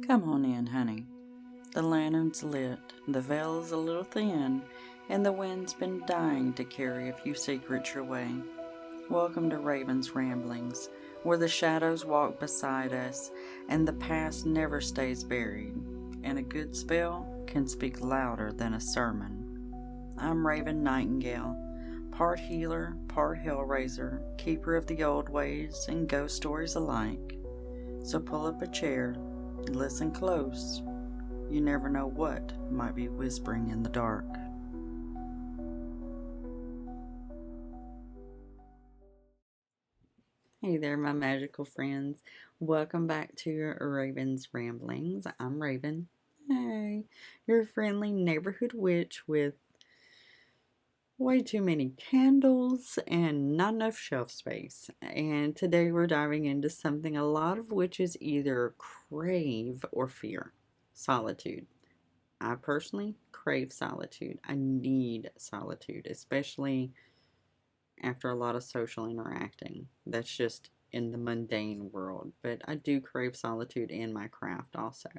Come on in, honey. The lantern's lit, the veil's a little thin, and the wind's been dying to carry a few secrets your way. Welcome to Raven's Ramblings, where the shadows walk beside us and the past never stays buried, and a good spell can speak louder than a sermon. I'm Raven Nightingale, part healer, part hellraiser, keeper of the old ways and ghost stories alike. So pull up a chair and listen close. You never know what might be whispering in the dark. Hey there, my magical friends. Welcome back to Raven's Ramblings. I'm Raven. Hey, your friendly neighborhood witch with way too many candles and not enough shelf space. And today we're diving into something a lot of witches either crave or fear: solitude. I personally crave solitude. I need solitude, especially after a lot of social interacting. That's just in the mundane world, but I do crave solitude in my craft also.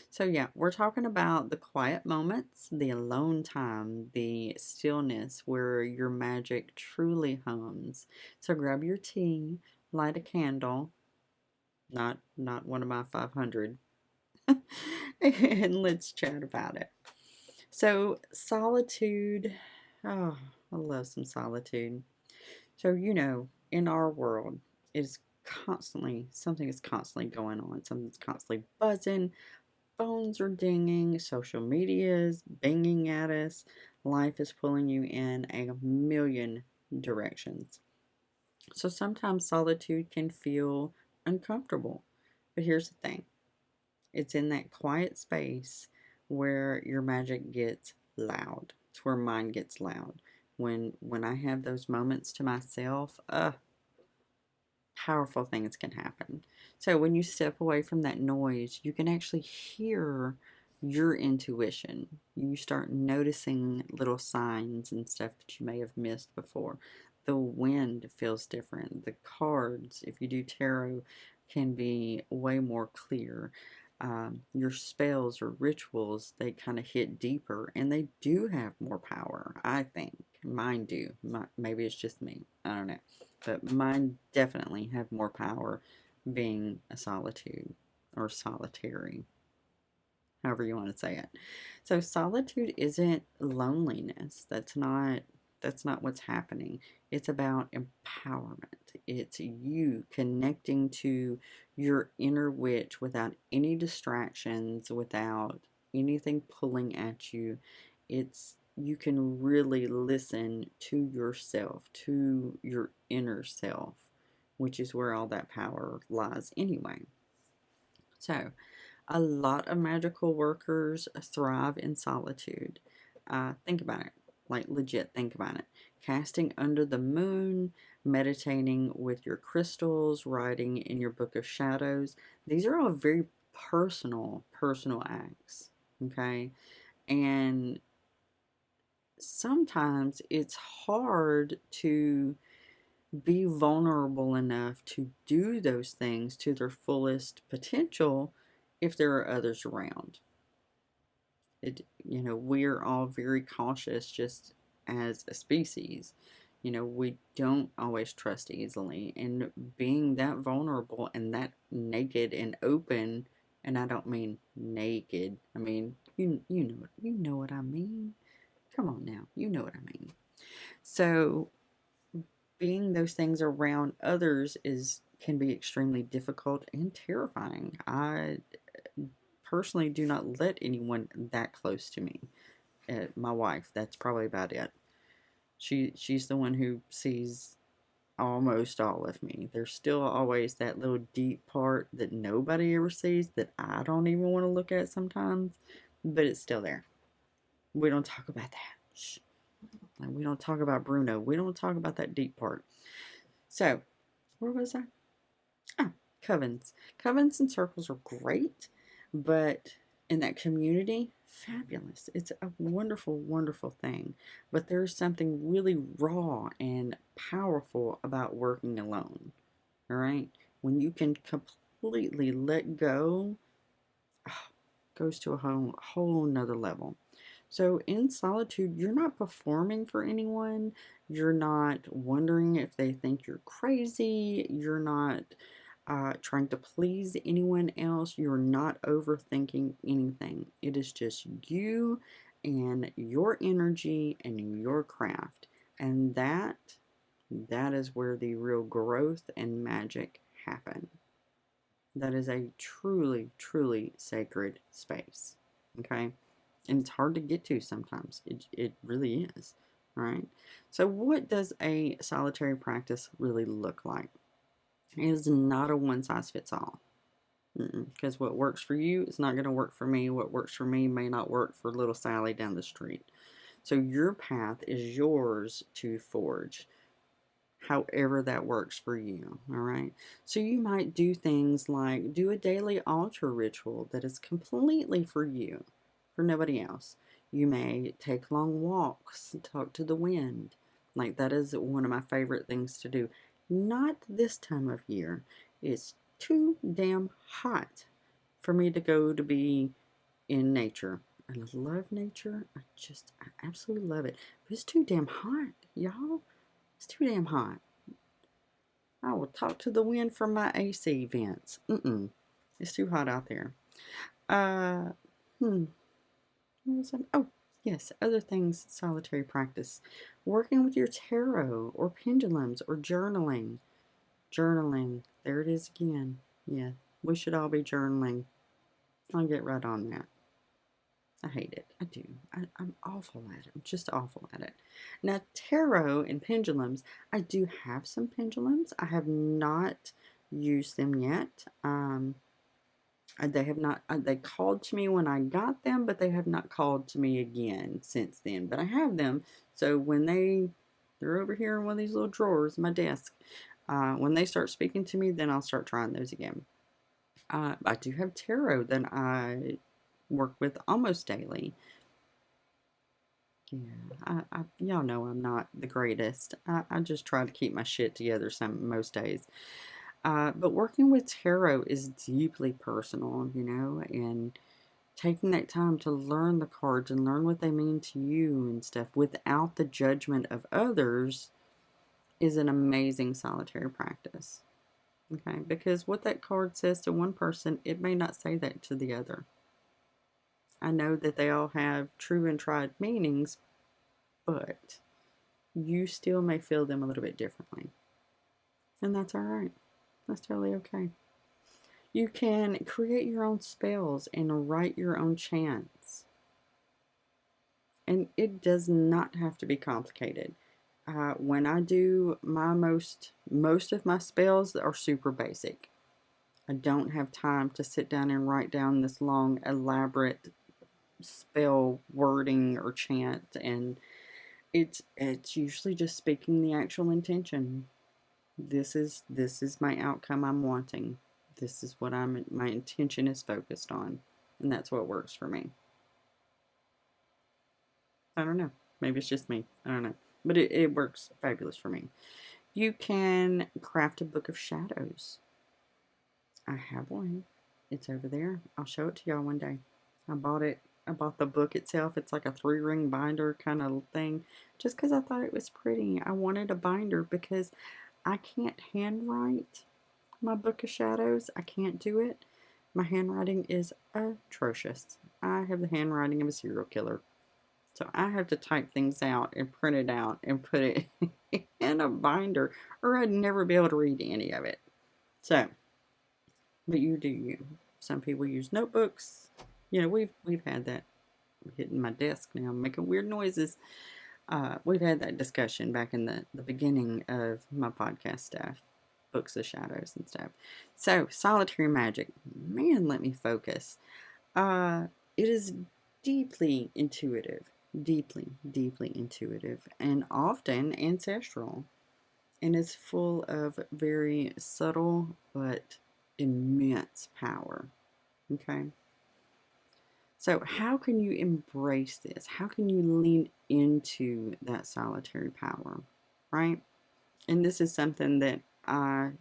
So, yeah, we're talking about the quiet moments, the alone time, the stillness where your magic truly hums. So, grab your tea, light a candle, not one of my 500, and let's chat about it. So, solitude, oh, I love some solitude. So, in our world, something is constantly going on. Something's constantly buzzing. Phones are dinging. Social media is banging at us. Life is pulling you in a million directions. So sometimes solitude can feel uncomfortable. But here's the thing: it's in that quiet space where your magic gets loud. It's where mine gets loud. When I have those moments to myself, powerful things can happen. So when you step away from that noise, you can actually hear your intuition. You start noticing little signs and stuff that you may have missed before. The wind feels different. The cards, if you do tarot, can be way more clear. Your spells or rituals, they kind of hit deeper and they do have more power, I think. Mine do. Maybe it's just me. I don't know. But mine definitely have more power being a solitude or solitary, however you want to say it. So solitude isn't loneliness. That's not what's happening. It's about empowerment. It's you connecting to your inner witch without any distractions, without anything pulling at you. It's you can really listen to yourself, to your inner self, which is where all that power lies anyway. So, a lot of magical workers thrive in solitude. Think about it. Like, legit, think about it. Casting under the moon, meditating with your crystals, writing in your book of shadows. These are all very personal acts. Okay. And sometimes it's hard to be vulnerable enough to do those things to their fullest potential if there are others around. We're all very cautious just as a species. We don't always trust easily, and being that vulnerable and that naked and open, and I don't mean naked. I mean, you know what I mean. Come on now, you know what I mean. So being those things around others is can be extremely difficult and terrifying. I personally do not let anyone that close to me. My wife, that's probably about it. She's the one who sees almost all of me. There's still always that little deep part that nobody ever sees that I don't even want to look at sometimes, but it's still there. We don't talk about that. Shh. Like, we don't talk about Bruno. We don't talk about that deep part. So, where was I? Ah, covens. Covens and circles are great, but in that community, fabulous. It's a wonderful, wonderful thing. But there's something really raw and powerful about working alone. All right? When you can completely let go goes to a whole nother level. So in solitude, you're not performing for anyone. You're not wondering if they think you're crazy. You're not trying to please anyone else. You're not overthinking anything. It is just you and your energy and your craft. And that is where the real growth and magic happen. That is a truly, truly sacred space. Okay? And it's hard to get to sometimes. It really is. All right? So, what does a solitary practice really look like? It is not a one size fits all. Because what works for you is not going to work for me. What works for me may not work for little Sally down the street. So, your path is yours to forge however that works for you. All right. So you might do things like do a daily altar ritual that is completely for you, for nobody else. You may take long walks, talk to the wind. Like that is one of my favorite things to do. Not this time of year. It's too damn hot for me to go to be in nature. I love nature. I absolutely love it. But it's too damn hot, y'all. It's too damn hot. I will talk to the wind from my AC vents. It's too hot out there. Uh, hmm. Oh, yes. Other things. Solitary practice. Working with your tarot or pendulums or journaling. Journaling. There it is again. Yeah. We should all be journaling. I'll get right on that. I hate it. I do. I'm awful at it. I'm just awful at it. Now, tarot and pendulums, I do have some pendulums. I have not used them yet. They have not, they called to me when I got them, but they have not called to me again since then. But I have them. So when they're over here in one of these little drawers in my desk. When they start speaking to me, then I'll start trying those again. I do have tarot that I work with almost daily. Yeah, y'all know I'm not the greatest. I just try to keep my shit together most days. But working with tarot is deeply personal, and taking that time to learn the cards and learn what they mean to you and stuff without the judgment of others is an amazing solitary practice. Okay, because what that card says to one person, it may not say that to the other. I know that they all have true and tried meanings, but you still may feel them a little bit differently. And that's all right. That's totally okay. You can create your own spells and write your own chants. And it does not have to be complicated. When I do most of my spells are super basic. I don't have time to sit down and write down this long, elaborate spell wording or chant, and it's usually just speaking the actual intention. This is my outcome I'm wanting. This is what my intention is focused on, and that's what works for me. I don't know. Maybe it's just me. I don't know. But it works fabulous for me. You can craft a book of shadows. I have one. It's over there. I'll show it to y'all one day. I bought it. I bought the book itself. It's like a 3-ring binder kind of thing. Just because I thought it was pretty. I wanted a binder because I can't handwrite my book of shadows. I can't do it. My handwriting is atrocious. I have the handwriting of a serial killer. So I have to type things out and print it out and put it in a binder, or I'd never be able to read any of it. So, but you do you. Some people use notebooks. We've had that. I'm hitting my desk now, I'm making weird noises. We've had that discussion back in the beginning of my podcast stuff, books of shadows and stuff. So, solitary magic, man, let me focus. It is deeply intuitive, deeply intuitive, and often ancestral, and is full of very subtle but immense power. Okay. So, how can you embrace this? How can you lean into that solitary power, right? And this is something that I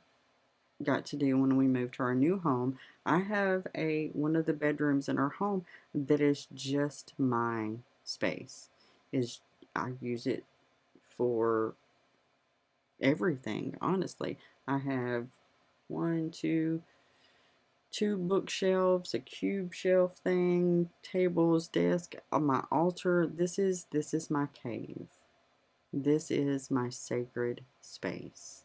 got to do when we moved to our new home. I have one of the bedrooms in our home that is just my space. Is I use it for everything, honestly. I have one, two bookshelves, a cube shelf thing, tables, desk, my altar. This is my cave. This is my sacred space.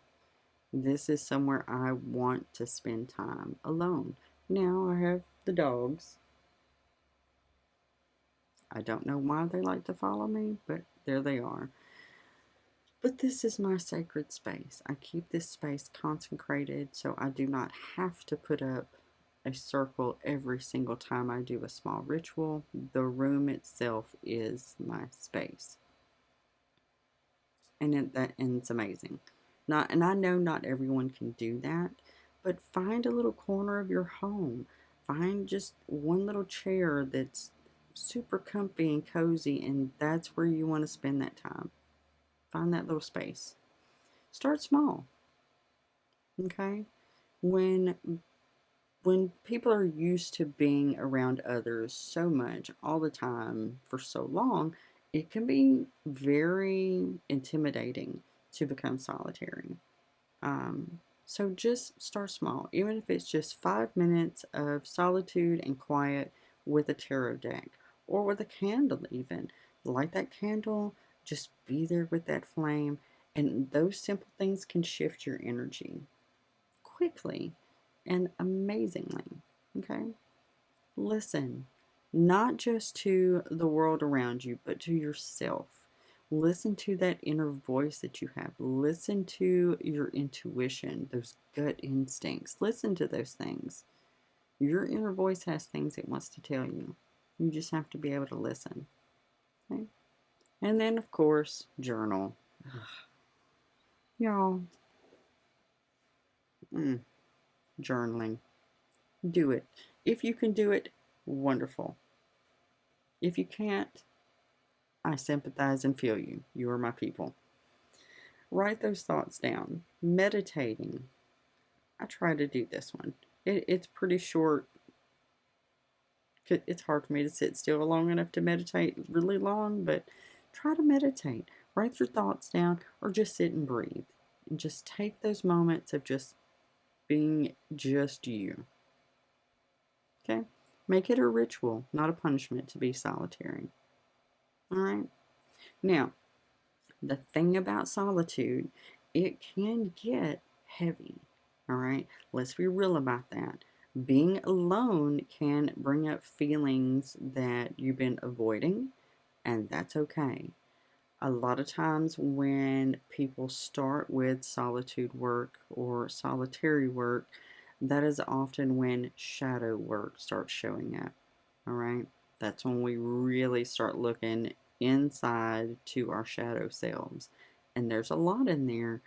This is somewhere I want to spend time alone. Now I have the dogs. I don't know why they like to follow me, but there they are. But this is my sacred space. I keep this space consecrated so I do not have to put up a circle every single time I do a small ritual. The room itself is my space. And it's amazing. And I know not everyone can do that, but find a little corner of your home. Find just one little chair that's super comfy and cozy, and that's where you want to spend that time. Find that little space. Start small, okay? When when people are used to being around others so much all the time for so long, it can be very intimidating to become solitary. So just start small, even if it's just 5 minutes of solitude and quiet with a tarot deck or with a candle, even. Light that candle, just be there with that flame, and those simple things can shift your energy quickly and amazingly. Okay? Listen, not just to the world around you, but to yourself. Listen to that inner voice that you have. Listen to your intuition, those gut instincts. Listen to those things. Your inner voice has things it wants to tell you. You just have to be able to listen. Okay? And then, of course, journal. Y'all, journaling. Do it. If you can do it, wonderful. If you can't, I sympathize and feel you. You are my people. Write those thoughts down. Meditating. I try to do this one. It's pretty short. It's hard for me to sit still long enough to meditate really long, but try to meditate. Write your thoughts down or just sit and breathe. And just take those moments of just being just you. Okay? Make it a ritual, not a punishment to be solitary. All right? Now, the thing about solitude, it can get heavy. All right, let's be real about that. Being alone can bring up feelings that you've been avoiding, and that's okay. A lot of times, when people start with solitude work or solitary work, that is often when shadow work starts showing up. All right, that's when we really start looking inside to our shadow selves. And there's a lot in there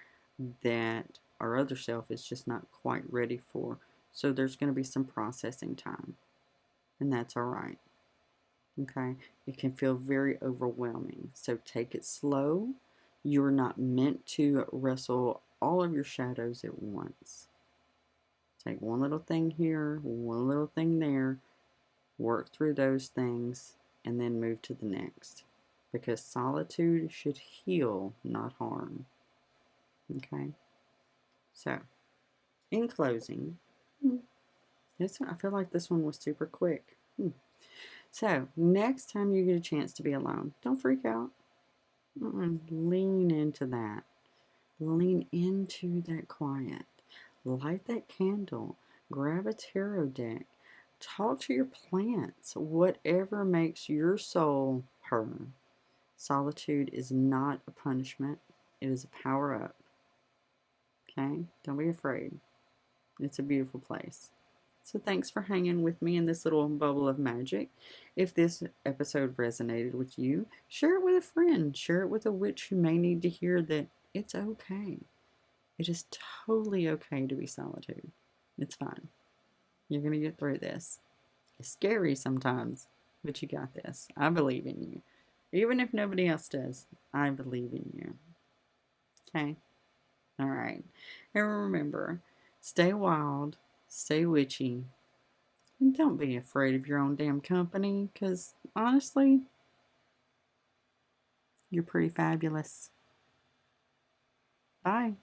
that our other self is just not quite ready for. So there's going to be some processing time, and that's all right. Okay, it can feel very overwhelming. So take it slow. You're not meant to wrestle all of your shadows at once. Take one little thing here, one little thing there, work through those things, and then move to the next. Because solitude should heal, not harm. Okay? So, in closing, I feel like this one was super quick. So, next time you get a chance to be alone, don't freak out. Lean into that. Lean into that quiet. Light that candle. Grab a tarot deck. Talk to your plants. Whatever makes your soul purr. Solitude is not a punishment, it is a power up. Okay? Don't be afraid. It's a beautiful place. So, thanks for hanging with me in this little bubble of magic. If this episode resonated with you, share it with a friend. Share it with a witch who may need to hear that it's okay. It is totally okay to be solitude. It's fine. You're going to get through this. It's scary sometimes, but you got this. I believe in you. Even if nobody else does, I believe in you. Okay? All right. And remember, Stay wild, stay witchy, and don't be afraid of your own damn company, because honestly, you're pretty fabulous. Bye.